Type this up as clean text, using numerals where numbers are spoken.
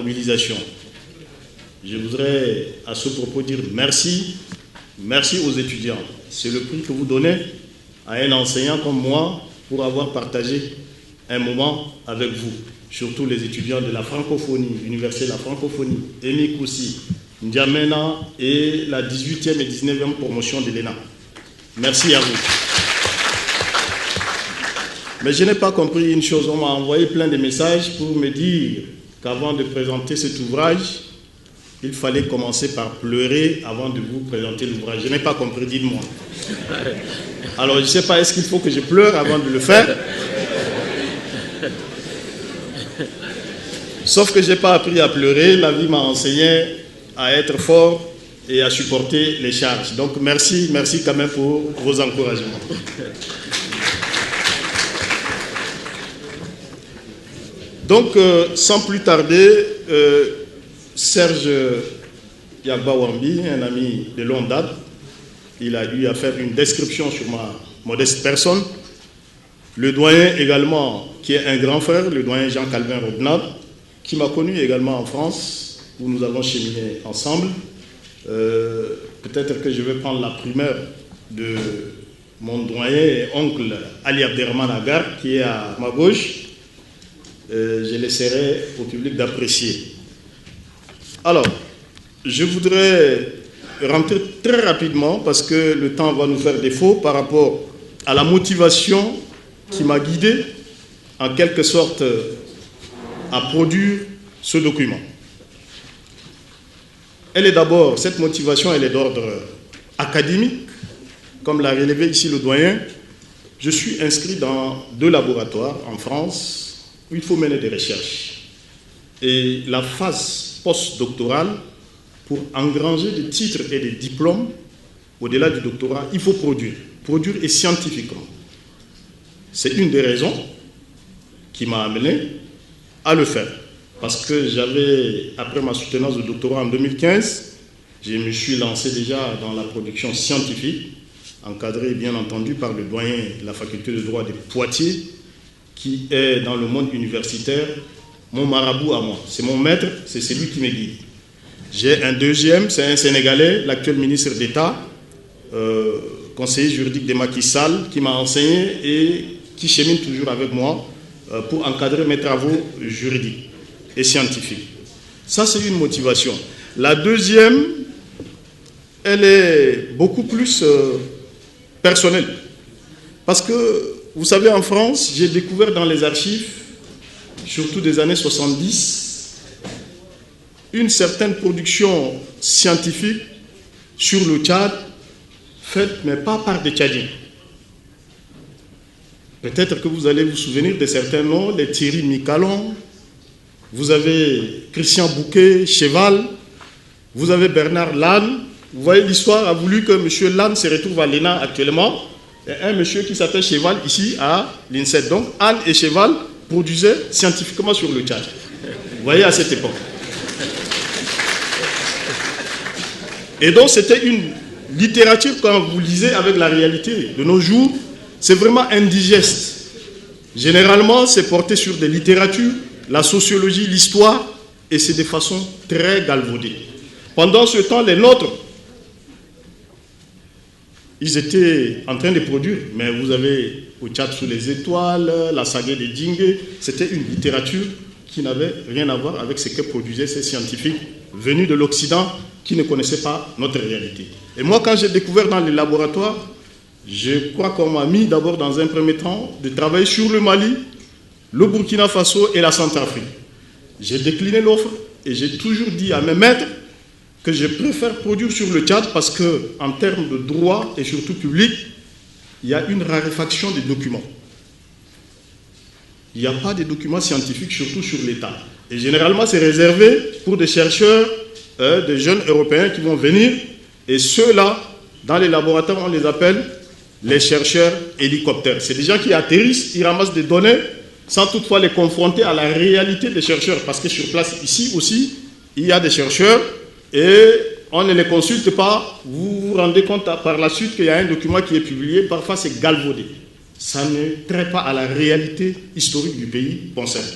mobilisation. Je voudrais à ce propos dire merci. Merci aux étudiants. C'est le prix que vous donnez à un enseignant comme moi pour avoir partagé un moment avec vous. Surtout les étudiants de la francophonie, l'Université de la francophonie, Emi Koussi, N'Djamena et la 18e et 19e promotion de l'ENA. Merci à vous. Mais je n'ai pas compris une chose. On m'a envoyé plein de messages pour me dire qu'avant de présenter cet ouvrage, il fallait commencer par pleurer avant de vous présenter l'ouvrage. Je n'ai pas compris, dites-moi. Alors, je ne sais pas, est-ce qu'il faut que je pleure avant de le faire? Sauf que je n'ai pas appris à pleurer. La vie m'a enseigné à être fort et à supporter les charges. Donc, merci quand même pour vos encouragements. Donc, sans plus tarder, Serge Yabawambi, un ami de longue date, il a eu à faire une description sur ma modeste personne. Le doyen également, qui est un grand frère, le doyen Jean-Calvin Rodnard, qui m'a connu également en France, où nous avons cheminé ensemble. Peut-être que je vais prendre la primeur de mon doyen et oncle Ali Abderrahmane Agar, qui est à ma gauche. Je laisserai au public d'apprécier. Alors, je voudrais rentrer très rapidement, parce que le temps va nous faire défaut, par rapport à la motivation qui m'a guidé, en quelque sorte, à produire ce document. Elle est d'abord, cette motivation, elle est d'ordre académique, comme l'a relevé ici le doyen. Je suis inscrit dans 2 laboratoires en France où il faut mener des recherches. Et la phase postdoctorale, pour engranger des titres et des diplômes, au-delà du doctorat, il faut produire et scientifiquement. C'est une des raisons qui m'a amené à le faire. Parce que j'avais, après ma soutenance de doctorat en 2015, je me suis lancé déjà dans la production scientifique, encadré bien entendu par le doyen de la faculté de droit de Poitiers, qui est dans le monde universitaire mon marabout à moi. C'est mon maître, c'est celui qui me guide. J'ai un deuxième, c'est un Sénégalais, l'actuel ministre d'État, conseiller juridique de Macky Sall, qui m'a enseigné et qui chemine toujours avec moi pour encadrer mes travaux juridiques et scientifiques. Ça, c'est une motivation. La deuxième, elle est beaucoup plus personnelle. Parce que, vous savez, en France, j'ai découvert dans les archives, surtout des années 70, une certaine production scientifique sur le Tchad, faite, mais pas par des Tchadiens. Peut-être que vous allez vous souvenir de certains noms, les Thierry Micalon, vous avez Christian Bouquet, Cheval, vous avez Bernard Lannes. Vous voyez, l'histoire a voulu que M. Lannes se retrouve à l'ENA actuellement, et un monsieur qui s'appelle Cheval ici à l'INSET. Donc, Anne et Cheval produisaient scientifiquement sur le Tchad. Vous voyez, à cette époque. Et donc, c'était une littérature, quand vous lisez avec la réalité de nos jours, c'est vraiment indigeste. Généralement, c'est porté sur des littératures, la sociologie, l'histoire, et c'est de façon très galvaudée. Pendant ce temps, les nôtres, ils étaient en train de produire, mais vous avez au Tchad sous les étoiles, la saga de Djingue, c'était une littérature qui n'avait rien à voir avec ce que produisaient ces scientifiques venus de l'Occident qui ne connaissaient pas notre réalité. Et moi, quand j'ai découvert dans les laboratoires, je crois qu'on m'a mis d'abord dans un premier temps de travailler sur le Mali, le Burkina Faso et la Centrafrique. J'ai décliné l'offre et j'ai toujours dit à mes maîtres que je préfère produire sur le Tchad parce qu'en termes de droit et surtout public, il y a une raréfaction des documents. Il n'y a pas de documents scientifiques, surtout sur l'État. Et généralement, c'est réservé pour des chercheurs, des jeunes Européens qui vont venir. Et ceux-là, dans les laboratoires, on les appelle les chercheurs hélicoptères. C'est des gens qui atterrissent, ils ramassent des données, sans toutefois les confronter à la réalité des chercheurs. Parce que sur place, ici aussi, il y a des chercheurs et on ne les consulte pas. Vous vous rendez compte par la suite qu'il y a un document qui est publié, parfois c'est galvaudé. Ça ne traite pas à la réalité historique du pays concerné.